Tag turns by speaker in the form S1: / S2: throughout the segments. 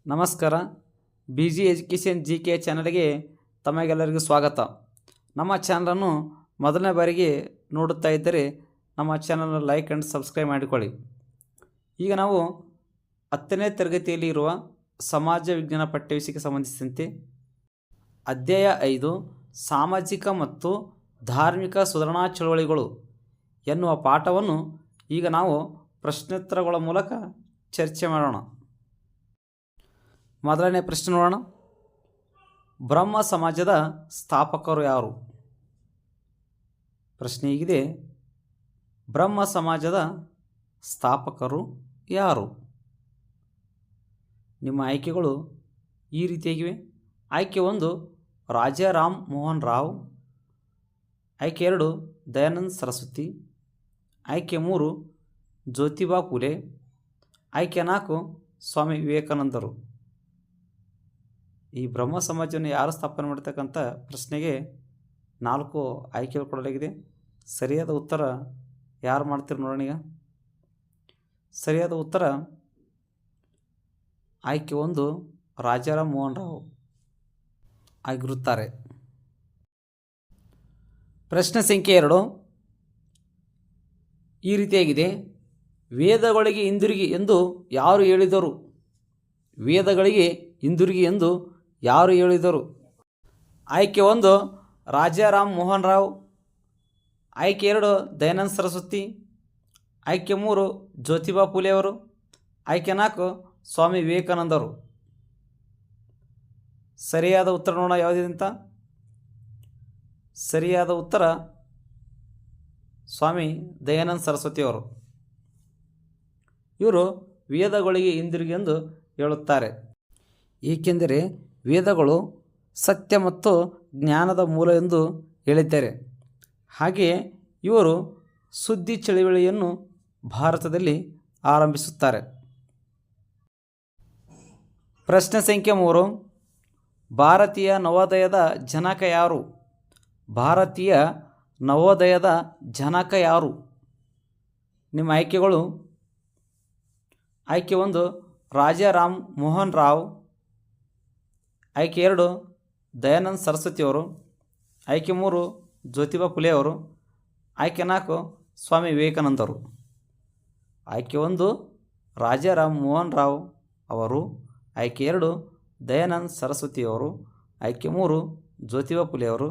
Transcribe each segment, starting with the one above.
S1: ನಮಸ್ಕಾರ. B G education G K ಚಾನಲ್ಗೆ ತಮಗೆಲ್ಲರಿಗೂ ಸ್ವಾಗತ. ನಮ್ಮ ಚಾನಲನ್ನು ಮೊದಲನೇ ಬಾರಿಗೆ ನೋಡುತ್ತಾ ಇದ್ದರೆ ನಮ್ಮ ಚಾನಲ್ನ ಲೈಕ್ ಆ್ಯಂಡ್ ಸಬ್ಸ್ಕ್ರೈಬ್ ಮಾಡಿಕೊಳ್ಳಿ. ಈಗ ನಾವು 10ನೇ ತರಗತಿಯಲ್ಲಿ ಇರುವ ಸಮಾಜ ವಿಜ್ಞಾನ ಪಠ್ಯವಿಷಯಕ್ಕೆ ಸಂಬಂಧಿಸಿದಂತೆ ಅಧ್ಯಾಯ 5 ಸಾಮಾಜಿಕ ಮತ್ತು ಧಾರ್ಮಿಕ ಸುಧಾರಣಾ ಚಳವಳಿಗಳು ಎನ್ನುವ ಪಾಠವನ್ನು ಈಗ ನಾವು ಪ್ರಶ್ನೋತ್ತರಗಳ ಮೂಲಕ ಚರ್ಚೆ ಮಾಡೋಣ. ಮೊದಲನೇ ಪ್ರಶ್ನೆ ನೋಡೋಣ. ಬ್ರಹ್ಮ ಸಮಾಜದ ಸ್ಥಾಪಕರು ಯಾರು? ಪ್ರಶ್ನೆ ಹೀಗಿದೆ: ಬ್ರಹ್ಮ ಸಮಾಜದ ಸ್ಥಾಪಕರು ಯಾರು? ನಿಮ್ಮ ಆಯ್ಕೆಗಳು ಈ ರೀತಿಯಾಗಿವೆ. ಆಯ್ಕೆ 1 ರಾಜಾ ರಾಮ್ ಮೋಹನ್ ರಾವ್. ಆಯ್ಕೆ 2 ದಯಾನಂದ ಸರಸ್ವತಿ. ಆಯ್ಕೆ 3 ಜ್ಯೋತಿಬಾ ಫುಲೆ. ಆಯ್ಕೆ 4 ಸ್ವಾಮಿ ವಿವೇಕಾನಂದರು. ಈ ಬ್ರಹ್ಮ ಸಮಾಜವನ್ನು ಯಾರು ಸ್ಥಾಪನೆ ಮಾಡ್ತಕ್ಕಂಥ ಪ್ರಶ್ನೆಗೆ 4 ಆಯ್ಕೆಗಳು ಕೊಡಲಾಗಿದೆ. ಸರಿಯಾದ ಉತ್ತರ ಯಾರು ಮಾಡ್ತೀರಿ ನೋಡೋಣ. ಈಗ ಸರಿಯಾದ ಉತ್ತರ ಆಯ್ಕೆ 1 ರಾಜಾರಾಮ್ ಮೋಹನ್ ರಾವ್ ಆಗಿರುತ್ತಾರೆ. ಪ್ರಶ್ನೆ ಸಂಖ್ಯೆ 2 ಈ ರೀತಿಯಾಗಿದೆ: ವೇದಗಳಿಗೆ ಹಿಂದಿರುಗಿ ಎಂದು ಯಾರು ಹೇಳಿದರು? ವೇದಗಳಿಗೆ ಹಿಂದಿರುಗಿ ಎಂದು ಯಾರು ಹೇಳಿದರು? ಆಯ್ಕೆ 1 ರಾಜಾರಾಮ್ ಮೋಹನ್ ರಾವ್. ಆಯ್ಕೆ 2 ದಯಾನಂದ ಸರಸ್ವತಿ. ಆಯ್ಕೆ 3 ಜ್ಯೋತಿಬಾ ಫುಲೆ ಅವರು. ಆಯ್ಕೆ 4 ಸ್ವಾಮಿ ವಿವೇಕಾನಂದರು. ಸರಿಯಾದ ಉತ್ತರ ನೋಡೋಣ ಯಾವುದಿದೆ ಅಂತ. ಸರಿಯಾದ ಉತ್ತರ ಸ್ವಾಮಿ ದಯಾನಂದ ಸರಸ್ವತಿಯವರು. ಇವರು ವೇದಗಳಿಗೆ ಹಿಂದಿರುಗಿ ಎಂದು ಹೇಳುತ್ತಾರೆ. ಏಕೆಂದರೆ ವೇದಗಳು ಸತ್ಯ ಮತ್ತು ಜ್ಞಾನದ ಮೂಲ ಎಂದು ಹೇಳಿದ್ದಾರೆ. ಹಾಗೆಯೇ ಇವರು ಸುದ್ದಿ ಚಳವಳಿಯನ್ನು ಭಾರತದಲ್ಲಿ ಆರಂಭಿಸುತ್ತಾರೆ. ಪ್ರಶ್ನೆ ಸಂಖ್ಯೆ 3 ಭಾರತೀಯ ನವೋದಯದ ಜನಕ ಯಾರು? ಭಾರತೀಯ ನವೋದಯದ ಜನಕ ಯಾರು? ನಿಮ್ಮ ಆಯ್ಕೆಗಳು: ಆಯ್ಕೆ 1 ರಾಜಾರಾಮ್ ಮೋಹನ್ ರಾವ್. ಆಯ್ಕೆ 2 ದಯಾನಂದ ಸರಸ್ವತಿಯವರು. ಆಯ್ಕೆ 3 ಜ್ಯೋತಿಬಾ ಫುಲೆ ಅವರು. ಆಯ್ಕೆ 4 ಸ್ವಾಮಿ ವಿವೇಕಾನಂದರು. ಆಯ್ಕೆ 1 ರಾಜಾರಾಮ್ ಮೋಹನ್ ರಾವ್ ಅವರು. ಆಯ್ಕೆ 2 ದಯಾನಂದ ಸರಸ್ವತಿಯವರು. ಆಯ್ಕೆ 3 ಜ್ಯೋತಿಬಾ ಫುಲೆ ಅವರು.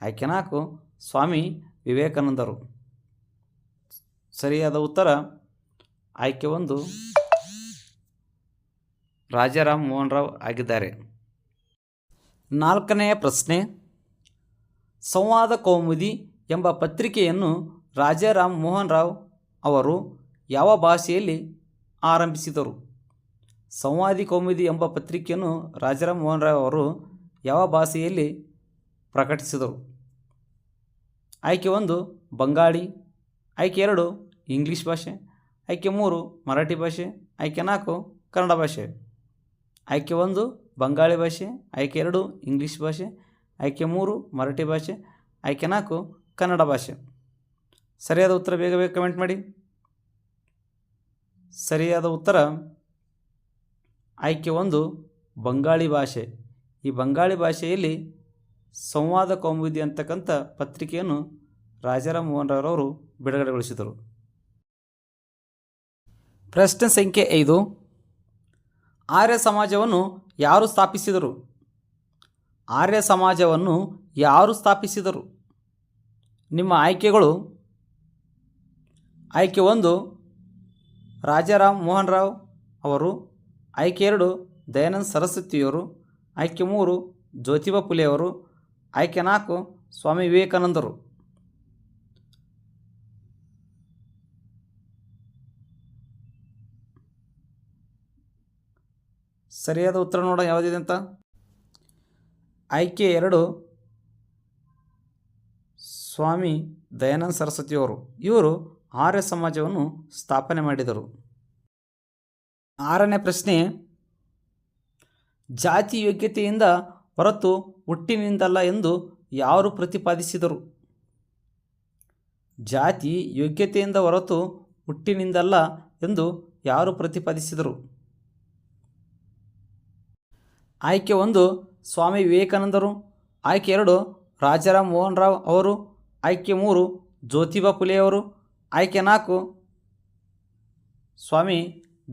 S1: ಆಯ್ಕೆ 4 ಸ್ವಾಮಿ ವಿವೇಕಾನಂದರು. ಸರಿಯಾದ ಉತ್ತರ ಆಯ್ಕೆ 1 ರಾಜಾರಾಮ್ ಮೋಹನ್ ರಾವ್ ಆಗಿದ್ದಾರೆ. 4ನೆಯ ಪ್ರಶ್ನೆ: ಸಂವಾದ ಕೌಮುದಿ ಎಂಬ ಪತ್ರಿಕೆಯನ್ನು ರಾಜಾರಾಮ್ ಮೋಹನ್ ರಾವ್ ಅವರು ಯಾವ ಭಾಷೆಯಲ್ಲಿ ಆರಂಭಿಸಿದರು? ಸಂವಾದಿ ಕೌಮುದಿ ಎಂಬ ಪತ್ರಿಕೆಯನ್ನು ರಾಜಾರಾಮ್ ಮೋಹನ್ ರಾವ್ ಅವರು ಯಾವ ಭಾಷೆಯಲ್ಲಿ ಪ್ರಕಟಿಸಿದರು? ಆಯ್ಕೆ 1 ಬಂಗಾಳಿ. ಆಯ್ಕೆ 2 ಇಂಗ್ಲೀಷ್ ಭಾಷೆ. ಆಯ್ಕೆ 3 ಮರಾಠಿ ಭಾಷೆ. ಆಯ್ಕೆ 4 ಕನ್ನಡ ಭಾಷೆ. ಆಯ್ಕೆ 1 ಬಂಗಾಳಿ ಭಾಷೆ. ಆಯ್ಕೆ 2 ಇಂಗ್ಲೀಷ್ ಭಾಷೆ. ಆಯ್ಕೆ 3 ಮರಾಠಿ ಭಾಷೆ. ಆಯ್ಕೆ 4 ಕನ್ನಡ ಭಾಷೆ. ಸರಿಯಾದ ಉತ್ತರ ಬೇಗ ಬೇಗ ಕಮೆಂಟ್ ಮಾಡಿ. ಸರಿಯಾದ ಉತ್ತರ ಆಯ್ಕೆ 1 ಬಂಗಾಳಿ ಭಾಷೆ. ಈ ಬಂಗಾಳಿ ಭಾಷೆಯಲ್ಲಿ ಸಂವಾದ ಕೌಮುದಿ ಅಂತಕ್ಕಂಥ ಪತ್ರಿಕೆಯನ್ನು ರಾಜಾರಾಮ್ ಮೋಹನ್ ರಾವ್ ಅವರು ಬಿಡುಗಡೆಗೊಳಿಸಿದರು. ಪ್ರಶ್ನೆ ಸಂಖ್ಯೆ 5 ಆರ್ಯ ಸಮಾಜವನ್ನು ಯಾರು ಸ್ಥಾಪಿಸಿದರು? ಆರ್ಯ ಸಮಾಜವನ್ನು ಯಾರು ಸ್ಥಾಪಿಸಿದರು? ನಿಮ್ಮ ಆಯ್ಕೆಗಳು: ಆಯ್ಕೆ 1 ರಾಜಾರಾಮ್ ಮೋಹನ್ ರಾವ್ ಅವರು. ಆಯ್ಕೆ 2 ದಯಾನಂದ ಸರಸ್ವತಿಯವರು. ಆಯ್ಕೆ 3 ಜ್ಯೋತಿಬಾ ಫುಲೆ ಅವರು. ಆಯ್ಕೆ 4 ಸ್ವಾಮಿ ವಿವೇಕಾನಂದರು. ಸರಿಯಾದ ಉತ್ತರ ನೋಡ ಯಾವುದಿದೆ ಅಂತ. ಆಯ್ಕೆ 2 ಸ್ವಾಮಿ ದಯಾನಂದ ಸರಸ್ವತಿಯವರು. ಇವರು ಆರ್ಯ ಸಮಾಜವನ್ನು ಸ್ಥಾಪನೆ ಮಾಡಿದರು. 6ನೇ ಪ್ರಶ್ನೆ: ಜಾತಿ ಯೋಗ್ಯತೆಯಿಂದ ಹೊರತು ಹುಟ್ಟಿನಿಂದಲ್ಲ ಎಂದು ಯಾರು ಪ್ರತಿಪಾದಿಸಿದರು? ಜಾತಿ ಯೋಗ್ಯತೆಯಿಂದ ಹೊರತು ಹುಟ್ಟಿನಿಂದಲ್ಲ ಎಂದು ಯಾರು ಪ್ರತಿಪಾದಿಸಿದರು? ಆಯ್ಕೆ 1 ಸ್ವಾಮಿ ವಿವೇಕಾನಂದರು, ಆಯ್ಕೆ 2 ರಾಜಾರಾಮ್ ಮೋಹನ್ ರಾವ್ ಅವರು, ಆಯ್ಕೆ 3 ಜ್ಯೋತಿಬಾ ಫುಲೆಯವರು, ಆಯ್ಕೆ 4 ಸ್ವಾಮಿ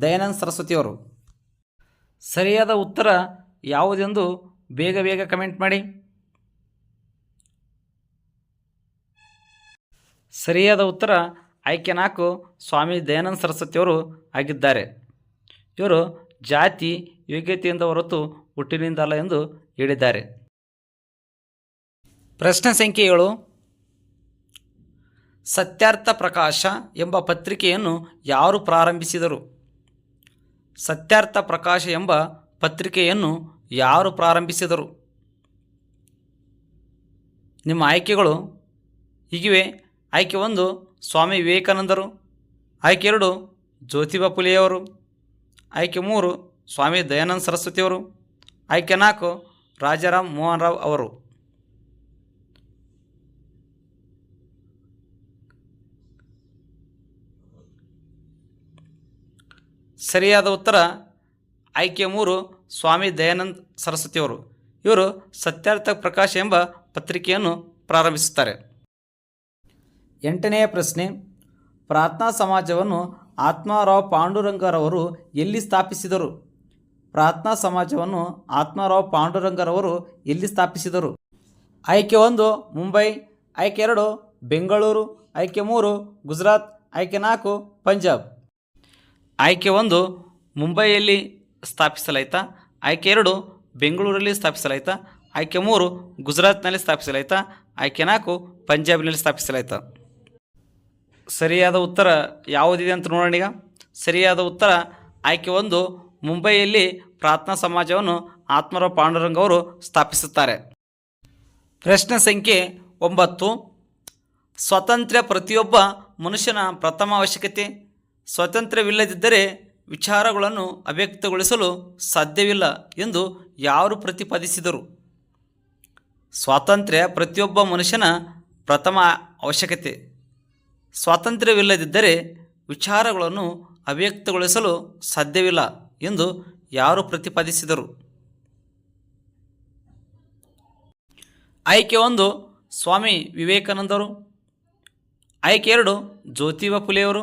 S1: ದಯಾನಂದ ಸರಸ್ವತಿಯವರು. ಸರಿಯಾದ ಉತ್ತರ ಯಾವುದೆಂದು ಬೇಗ ಬೇಗ ಕಮೆಂಟ್ ಮಾಡಿ. ಸರಿಯಾದ ಉತ್ತರ ಆಯ್ಕೆ 4 ಸ್ವಾಮಿ ದಯಾನಂದ ಸರಸ್ವತಿಯವರು ಆಗಿದ್ದಾರೆ. ಇವರು ಜಾತಿ ಯೋಗ್ಯತೆಯಿಂದ ಹೊರತು ಹುಟ್ಟಿನಿಂದ ಅಲ್ಲ ಎಂದು ಹೇಳಿದ್ದಾರೆ. ಪ್ರಶ್ನೆ ಸಂಖ್ಯೆ 7. ಸತ್ಯಾರ್ಥ ಪ್ರಕಾಶ ಎಂಬ ಪತ್ರಿಕೆಯನ್ನು ಯಾರು ಪ್ರಾರಂಭಿಸಿದರು? ಸತ್ಯಾರ್ಥ ಪ್ರಕಾಶ ಎಂಬ ಪತ್ರಿಕೆಯನ್ನು ಯಾರು ಪ್ರಾರಂಭಿಸಿದರು? ನಿಮ್ಮ ಆಯ್ಕೆಗಳು ಹೀಗಿವೆ. ಆಯ್ಕೆ 1 ಸ್ವಾಮಿ ವಿವೇಕಾನಂದರು, ಆಯ್ಕೆ 2 ಜ್ಯೋತಿಬಾ ಫುಲೆಯವರು, ಆಯ್ಕೆ 3 ಸ್ವಾಮಿ ದಯಾನಂದ ಸರಸ್ವತಿಯವರು, ಆಯ್ಕೆ 4 ರಾಜಾರಾಮ್ ಮೋಹನ್ ರಾವ್ ಅವರು. ಸರಿಯಾದ ಉತ್ತರ ಆಯ್ಕೆ 3 ಸ್ವಾಮಿ ದಯಾನಂದ ಸರಸ್ವತಿಯವರು. ಇವರು ಸತ್ಯಾರ್ಥ ಪ್ರಕಾಶ ಎಂಬ ಪತ್ರಿಕೆಯನ್ನು ಪ್ರಾರಂಭಿಸುತ್ತಾರೆ. 8ನೆಯ ಪ್ರಶ್ನೆ. ಪ್ರಾರ್ಥನಾ ಸಮಾಜವನ್ನು ಆತ್ಮಾರಾವ್ ಪಾಂಡುರಂಗರವರು ಎಲ್ಲಿ ಸ್ಥಾಪಿಸಿದರು? ಪ್ರಾರ್ಥನಾ ಸಮಾಜವನ್ನು ಆತ್ಮಾರಾವ್ ಪಾಂಡುರಂಗರವರು ಎಲ್ಲಿ ಸ್ಥಾಪಿಸಿದರು? ಆಯ್ಕೆ 1 ಮುಂಬೈ, ಆಯ್ಕೆ 2 ಬೆಂಗಳೂರು, ಆಯ್ಕೆ 3 ಗುಜರಾತ್, ಆಯ್ಕೆ 4 ಪಂಜಾಬ್. ಆಯ್ಕೆ 1 ಮುಂಬೈಯಲ್ಲಿ ಸ್ಥಾಪಿಸಲಾಯಿತಾ, ಆಯ್ಕೆ 2 ಬೆಂಗಳೂರಲ್ಲಿ ಸ್ಥಾಪಿಸಲಾಯಿತಾ, ಆಯ್ಕೆ 3 ಗುಜರಾತ್ನಲ್ಲಿ ಸ್ಥಾಪಿಸಲಾಯಿತಾ, ಆಯ್ಕೆ 4 ಪಂಜಾಬ್ನಲ್ಲಿ ಸ್ಥಾಪಿಸಲಾಯಿತಾ? ಸರಿಯಾದ ಉತ್ತರ ಯಾವುದಿದೆ ಅಂತ ನೋಡೋಣ ಈಗ. ಸರಿಯಾದ ಉತ್ತರ ಆಯ್ಕೆ 1 ಮುಂಬೈಯಲ್ಲಿ ಪ್ರಾರ್ಥನಾ ಸಮಾಜವನ್ನು ಆತ್ಮಾರಾವ್ ಪಾಂಡುರಂಗ ಅವರು ಸ್ಥಾಪಿಸುತ್ತಾರೆ. ಪ್ರಶ್ನೆ ಸಂಖ್ಯೆ 9. ಸ್ವಾತಂತ್ರ್ಯ ಪ್ರತಿಯೊಬ್ಬ ಮನುಷ್ಯನ ಪ್ರಥಮ ಅವಶ್ಯಕತೆ. ಸ್ವಾತಂತ್ರ್ಯವಿಲ್ಲದಿದ್ದರೆ ವಿಚಾರಗಳನ್ನು ಅಭಿವ್ಯಕ್ತಗೊಳಿಸಲು ಸಾಧ್ಯವಿಲ್ಲ ಎಂದು ಯಾರು ಪ್ರತಿಪಾದಿಸಿದರು? ಸ್ವಾತಂತ್ರ್ಯ ಪ್ರತಿಯೊಬ್ಬ ಮನುಷ್ಯನ ಪ್ರಥಮ ಅವಶ್ಯಕತೆ. ಸ್ವಾತಂತ್ರ್ಯವಿಲ್ಲದಿದ್ದರೆ ವಿಚಾರಗಳನ್ನು ಅಭಿವ್ಯಕ್ತಗೊಳಿಸಲು ಸಾಧ್ಯವಿಲ್ಲ ಎಂದು ಯಾರು ಪ್ರತಿಪಾದಿಸಿದರು? ಆಯ್ಕೆ 1 ಸ್ವಾಮಿ ವಿವೇಕಾನಂದರು, ಆಯ್ಕೆ 2 ಜ್ಯೋತಿಬಾ ಫುಲೆಯವರು,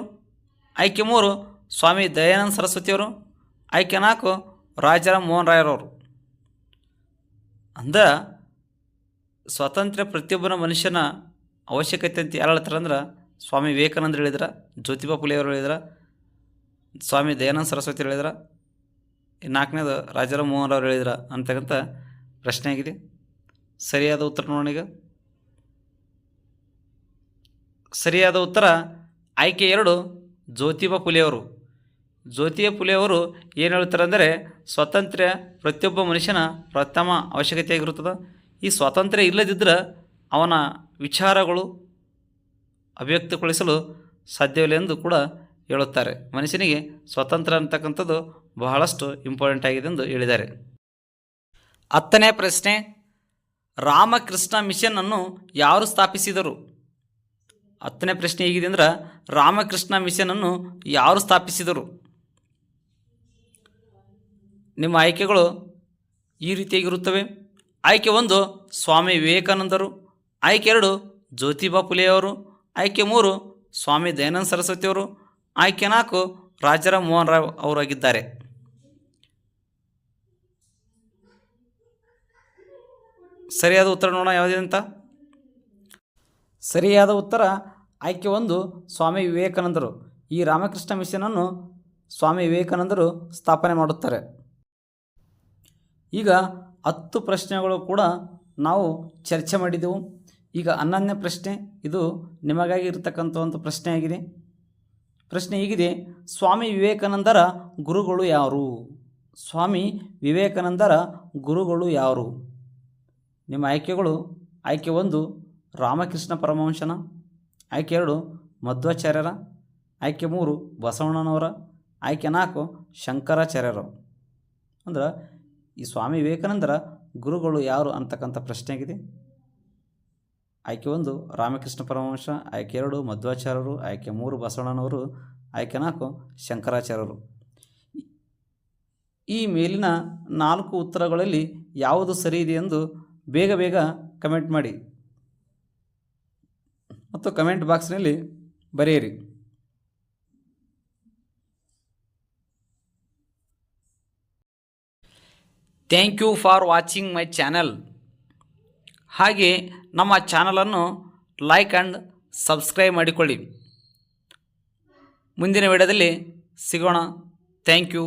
S1: ಆಯ್ಕೆ 3 ಸ್ವಾಮಿ ದಯಾನಂದ ಸರಸ್ವತಿಯವರು, ಆಯ್ಕೆ 4 ರಾಜಾರಾಮ್ ಮೋಹನ್ ರಾಯರವರು. ಅಂದ್ರೆ ಸ್ವಾತಂತ್ರ್ಯ ಪ್ರತಿಯೊಬ್ಬನ ಮನುಷ್ಯನ ಅವಶ್ಯಕತೆ ಅಂತ ಯಾರು ಹೇಳ್ತಾರೆ ಅಂದ್ರೆ ಸ್ವಾಮಿ ವಿವೇಕಾನಂದರು ಹೇಳಿದ್ರ, ಜ್ಯೋತಿಬಾ ಫುಲೆಯವರು ಹೇಳಿದ್ರ, ಸ್ವಾಮಿ ದಯಾನಂದ ಸರಸ್ವತಿ ಹೇಳಿದ್ರ, 4ನೇದು ರಾಜಾರಾಮ್ ಮೋಹನ್ ರಾವ್ ಹೇಳಿದ್ರ ಅಂತಕ್ಕಂಥ ಪ್ರಶ್ನೆ ಆಗಿದೆ. ಸರಿಯಾದ ಉತ್ತರ ನೋಡೋಣ ಈಗ. ಸರಿಯಾದ ಉತ್ತರ ಆಯ್ಕೆ 2 ಜ್ಯೋತಿಬಾ ಫುಲೆಯವರು. ಜ್ಯೋತಿಬಾ ಫುಲೆಯವರು ಏನು ಹೇಳ್ತಾರೆ ಅಂದರೆ ಸ್ವಾತಂತ್ರ್ಯ ಪ್ರತಿಯೊಬ್ಬ ಮನುಷ್ಯನ ಪ್ರಥಮ ಅವಶ್ಯಕತೆಯಾಗಿರುತ್ತದೆ. ಈ ಸ್ವಾತಂತ್ರ್ಯ ಇಲ್ಲದಿದ್ದರೆ ಅವನ ವಿಚಾರಗಳು ಅಭಿವ್ಯಕ್ತಗೊಳಿಸಲು ಸಾಧ್ಯವಿಲ್ಲ ಎಂದು ಕೂಡ ಹೇಳುತ್ತಾರೆ. ಮನುಷ್ಯನಿಗೆ ಸ್ವಾತಂತ್ರ್ಯ ಅಂತಕ್ಕಂಥದ್ದು ಬಹಳಷ್ಟು ಇಂಪಾರ್ಟೆಂಟ್ ಆಗಿದೆ ಎಂದು ಹೇಳಿದ್ದಾರೆ. 10ನೇ ಪ್ರಶ್ನೆ. ರಾಮಕೃಷ್ಣ ಮಿಷನ್ ಅನ್ನು ಯಾರು ಸ್ಥಾಪಿಸಿದರು? 10ನೇ ಪ್ರಶ್ನೆ ಹೇಗಿದೆ ಅಂದ್ರೆ ರಾಮಕೃಷ್ಣ ಮಿಷನ್ ಅನ್ನು ಯಾರು ಸ್ಥಾಪಿಸಿದರು? ನಿಮ್ಮ ಆಯ್ಕೆಗಳು ಈ ರೀತಿಯಾಗಿರುತ್ತವೆ. ಆಯ್ಕೆ 1 ಸ್ವಾಮಿ ವಿವೇಕಾನಂದರು, ಆಯ್ಕೆ 2 ಜ್ಯೋತಿಬಾ ಫುಲೆಯವರು, ಆಯ್ಕೆ 3 ಸ್ವಾಮಿ ದಯಾನಂದ ಸರಸ್ವತಿಯವರು, ಆಯ್ಕೆ 4 ರಾಜಾರಾಮ್ ಮೋಹನ್ ರಾವ್ ಅವರಾಗಿದ್ದಾರೆ. ಸರಿಯಾದ ಉತ್ತರ ನೋಡೋಣ ಯಾವುದಿದೆ ಅಂತ. ಸರಿಯಾದ ಉತ್ತರ ಆಯ್ಕೆ 1 ಸ್ವಾಮಿ ವಿವೇಕಾನಂದರು. ಈ ರಾಮಕೃಷ್ಣ ಮಿಷನನ್ನು ಸ್ವಾಮಿ ವಿವೇಕಾನಂದರು ಸ್ಥಾಪನೆ ಮಾಡುತ್ತಾರೆ. ಈಗ 10 ಪ್ರಶ್ನೆಗಳು ಕೂಡ ನಾವು ಚರ್ಚೆ ಮಾಡಿದೆವು. ಈಗ 11ನೇ ಪ್ರಶ್ನೆ, ಇದು ನಿಮಗಾಗಿ ಇರತಕ್ಕಂಥ ಒಂದು ಪ್ರಶ್ನೆ ಆಗಿದೆ. ಪ್ರಶ್ನೆ ಹೀಗಿದೆ: ಸ್ವಾಮಿ ವಿವೇಕಾನಂದರ ಗುರುಗಳು ಯಾರು? ಸ್ವಾಮಿ ವಿವೇಕಾನಂದರ ಗುರುಗಳು ಯಾರು? ನಿಮ್ಮ ಆಯ್ಕೆಗಳು: ಆಯ್ಕೆ 1 ರಾಮಕೃಷ್ಣ ಪರಮಹಂಸನ, ಆಯ್ಕೆ 2 ಮಧ್ವಾಚಾರ್ಯರ, ಆಯ್ಕೆ 3 ಬಸವಣ್ಣನವರ, ಆಯ್ಕೆ 4 ಶಂಕರಾಚಾರ್ಯರು. ಅಂದ್ರೆ ಈ ಸ್ವಾಮಿ ವಿವೇಕಾನಂದರ ಗುರುಗಳು ಯಾರು ಅಂತಕ್ಕಂಥ ಪ್ರಶ್ನೆ ಆಗಿದೆ. ಆಯ್ಕೆ 1 ರಾಮಕೃಷ್ಣ ಪರಮಹಂಸ, ಆಯ್ಕೆ 2 ಮಧ್ವಾಚಾರ್ಯರು, ಆಯ್ಕೆ 3 ಬಸವಣ್ಣನವರು, ಆಯ್ಕೆ 4 ಶಂಕರಾಚಾರ್ಯರು. ಈ ಮೇಲಿನ 4 ಉತ್ತರಗಳಲ್ಲಿ ಯಾವುದು ಸರಿ ಇದೆ ಎಂದು ಬೇಗ ಬೇಗ ಕಮೆಂಟ್ ಮಾಡಿ ಮತ್ತು ಕಮೆಂಟ್ ಬಾಕ್ಸ್ನಲ್ಲಿ ಬರೆಯಿರಿ. Thank you for watching my channel. ಹಾಗೆ ನಮ್ಮ ಚಾನಲನ್ನು ಲೈಕ್ ಆ್ಯಂಡ್ ಸಬ್ಸ್ಕ್ರೈಬ್ ಮಾಡಿಕೊಳ್ಳಿ. ಮುಂದಿನ ವಿಡಿಯೋದಲ್ಲಿ ಸಿಗೋಣ. Thank you.